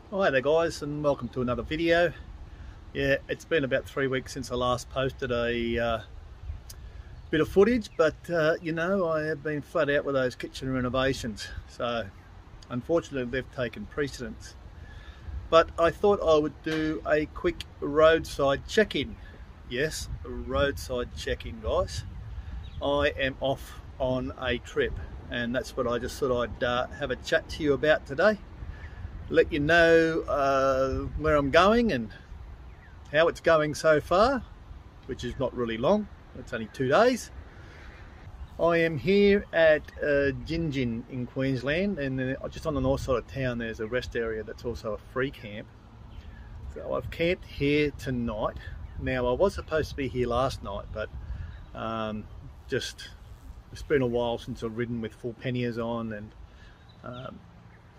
Hi there guys, and welcome to another video. Yeah, it's been about 3 weeks since I last posted a bit of footage, but you know, I have been flat out with those kitchen renovations, so unfortunately they've taken precedence. But I thought I would do a quick roadside check-in. Yes, a roadside check-in, guys. I am off on a trip, and that's what I just thought I'd have a chat to you about today. Let you know where I'm going and how it's going so far, which is not really long. It's only 2 days. I am here at Gin in Queensland, and just on the north side of town there's a rest area that's also a free camp. So I've camped here tonight. Now I was supposed to be here last night, but just it's been a while since I've ridden with full panniers on, and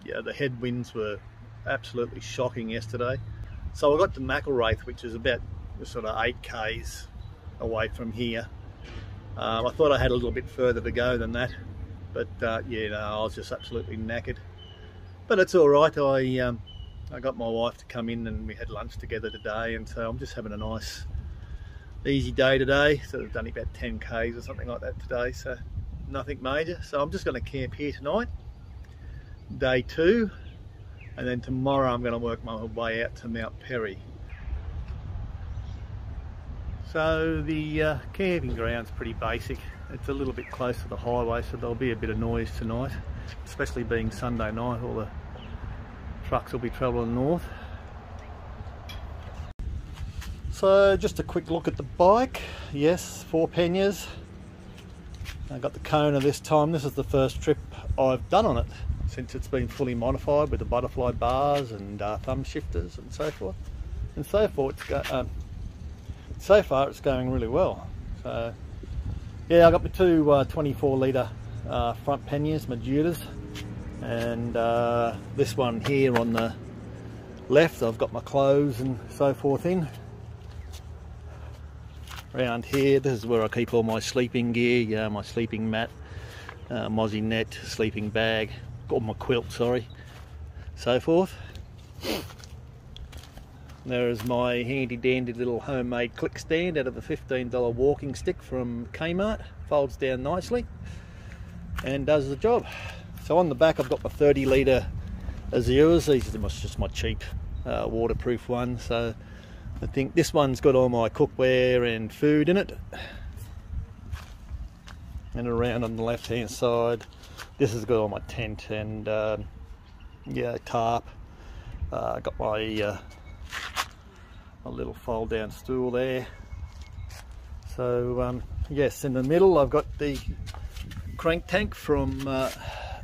yeah, the headwinds were absolutely shocking yesterday. So I got to McElwraith, which is about sort of 8 k's away from here. I thought I had a little bit further to go than that, but yeah, no, I was just absolutely knackered. But it's all right. I got my wife to come in and we had lunch together today, and so I'm just having a nice easy day today. So I've done about 10 k's or something like that today, so nothing major. So I'm just going to camp here tonight, day 2, and then tomorrow I'm going to work my way out to Mount Perry. So the camping ground's pretty basic. It's a little bit close to the highway, so there'll be a bit of noise tonight, especially being Sunday night. All the trucks will be travelling north. So just a quick look at the bike. Yes, 4 panniers. I got the Kona this time. This is the first trip I've done on it since it's been fully modified with the butterfly bars and thumb shifters and so forth. And so far it's going really well. So yeah, I got my two 24 litre front panniers, my Judas, and this one here on the left I've got my clothes and so forth in. Around here, this is where I keep all my sleeping gear, yeah, my sleeping mat, mozzie net, sleeping bag, or my quilt, sorry, so forth. There is my handy dandy little homemade click stand out of a $15 walking stick from Kmart. Folds down nicely and does the job. So on the back I've got my 30 litre Azures. These are just my cheap waterproof ones. So I think this one's got all my cookware and food in it. And around on the left hand side, this has got all my tent and yeah, tarp. Got my my little fold down stool there. So yes, in the middle I've got the crank tank from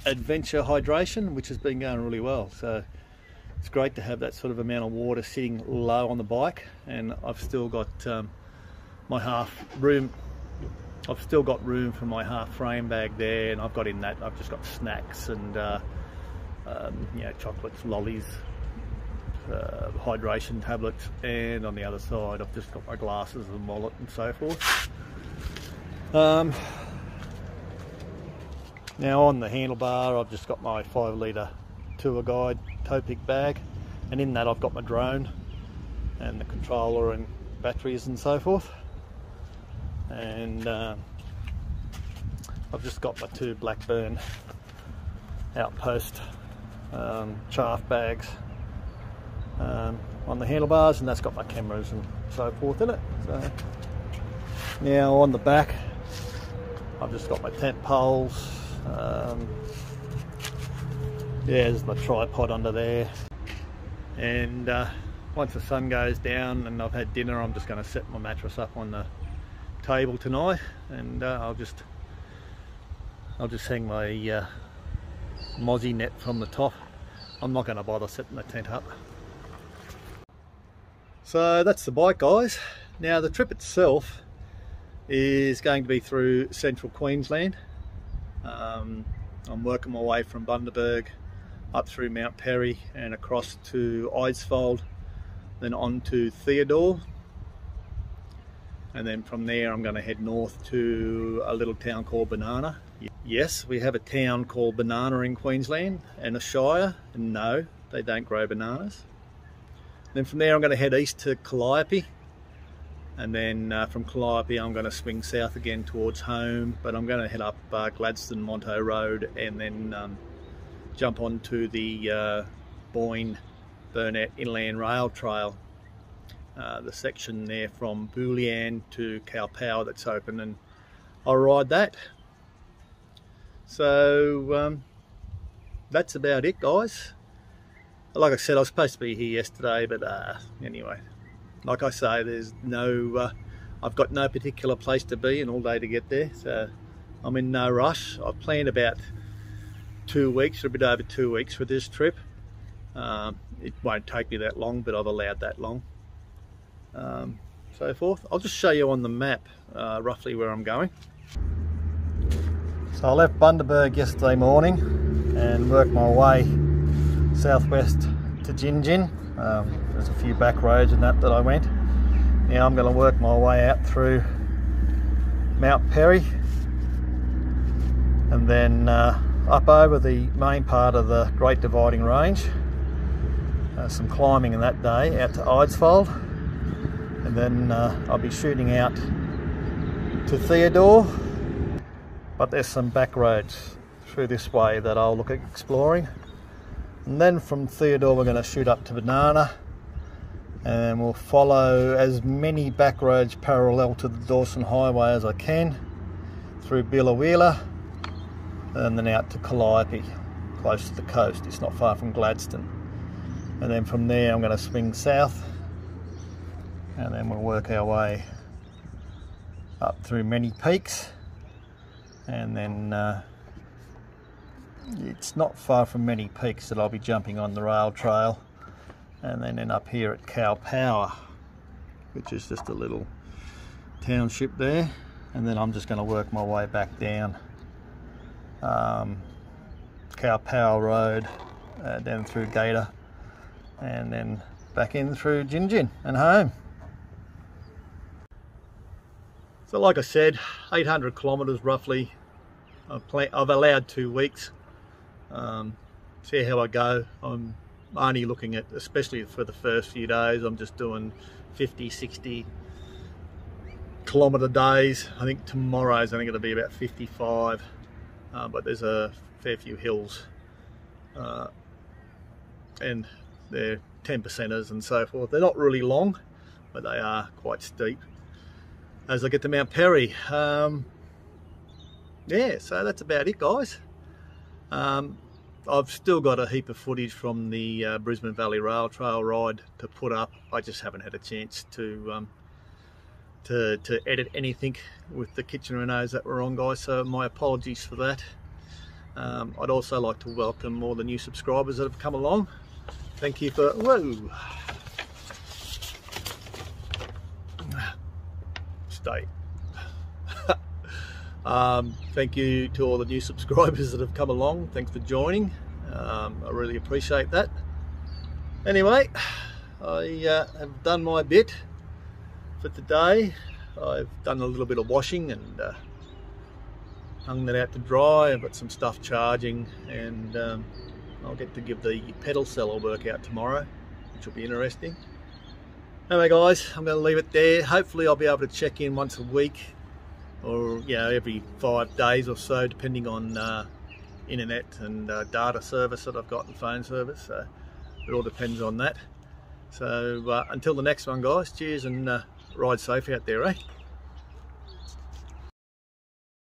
Adventure Hydration, which has been going really well. So it's great to have that sort of amount of water sitting low on the bike, and I've still got my half room. I've still got room for my half frame bag there, and I've got in that, I've just got snacks and you know, chocolates, lollies, hydration tablets, and on the other side I've just got my glasses and wallet and so forth. Now on the handlebar I've just got my 5 litre tour guide tow pick bag, and in that I've got my drone and the controller and batteries and so forth. And I've just got my 2 Blackburn Outpost chaff bags on the handlebars, and that's got my cameras and so forth in it. So now on the back I've just got my tent poles. Yeah, there's my tripod under there, and once the sun goes down and I've had dinner, I'm just going to set my mattress up on the table tonight, and I'll just hang my mozzie net from the top. I'm not going to bother setting the tent up. So that's the bike, guys. Now the trip itself is going to be through Central Queensland. I'm working my way from Bundaberg up through Mount Perry and across to Eidsvold, then on to Theodore, and then from there I'm going to head north to a little town called Banana. Yes, we have a town called Banana in Queensland and a shire, and no, they don't grow bananas. Then from there I'm going to head east to Calliope, and then from Calliope I'm going to swing south again towards home, but I'm going to head up Gladstone Monto Road and then jump onto the Boyne Burnett Inland Rail Trail, the section there from Boolean to Cowpower that's open, and I'll ride that. So that's about it, guys. Like I said, I was supposed to be here yesterday, but anyway, like I say, there's no I've got no particular place to be and all day to get there, so I'm in no rush. I've planned about 2 weeks, or a bit over 2 weeks for this trip. It won't take me that long, but I've allowed that long. So forth. I'll just show you on the map roughly where I'm going. So I left Bundaberg yesterday morning and worked my way southwest to Gingin. There's a few back roads and that I went. Now I'm going to work my way out through Mount Perry and then up over the main part of the Great Dividing Range. Some climbing in that day out to Eidsfold, and then I'll be shooting out to Theodore. But there's some back roads through this way that I'll look at exploring. And then from Theodore we're going to shoot up to Banana, and we'll follow as many back roads parallel to the Dawson Highway as I can through Billawheeler and then out to Calliope, close to the coast. It's not far from Gladstone. And then from there I'm going to swing south, and then we'll work our way up through many peaks. And then it's not far from many peaks that I'll be jumping on the rail trail, and then end up here at Cowpower, which is just a little township there. And then I'm just going to work my way back down Cowpower Road, down through Gator, and then back in through Gingin and home. So like I said, 800 kilometres roughly. I've allowed 2 weeks. See how I go. I'm only looking at, especially for the first few days, I'm just doing 50, 60 kilometre days. I think tomorrow's only going to be about 55, but there's a fair few hills, and they're 10%ers and so forth. They're not really long, but they are quite steep as I get to Mount Perry. Yeah, so that's about it, guys. I've still got a heap of footage from the Brisbane Valley Rail Trail ride to put up. I just haven't had a chance to edit anything with the kitchen Renaults that were on, guys, so my apologies for that. I'd also like to welcome all the new subscribers that have come along. Thank you for, whoa, stay. Thank you to all the new subscribers that have come along. Thanks for joining. I really appreciate that. Anyway, I have done my bit for today. I've done a little bit of washing and hung that out to dry. I've got some stuff charging, and I'll get to give the pedal cell a work out tomorrow, which will be interesting. Anyway, guys, I'm going to leave it there. Hopefully I'll be able to check in once a week, or every 5 days or so, depending on internet and data service that I've got and phone service. So it all depends on that. So until the next one, guys, cheers, and ride safe out there, eh?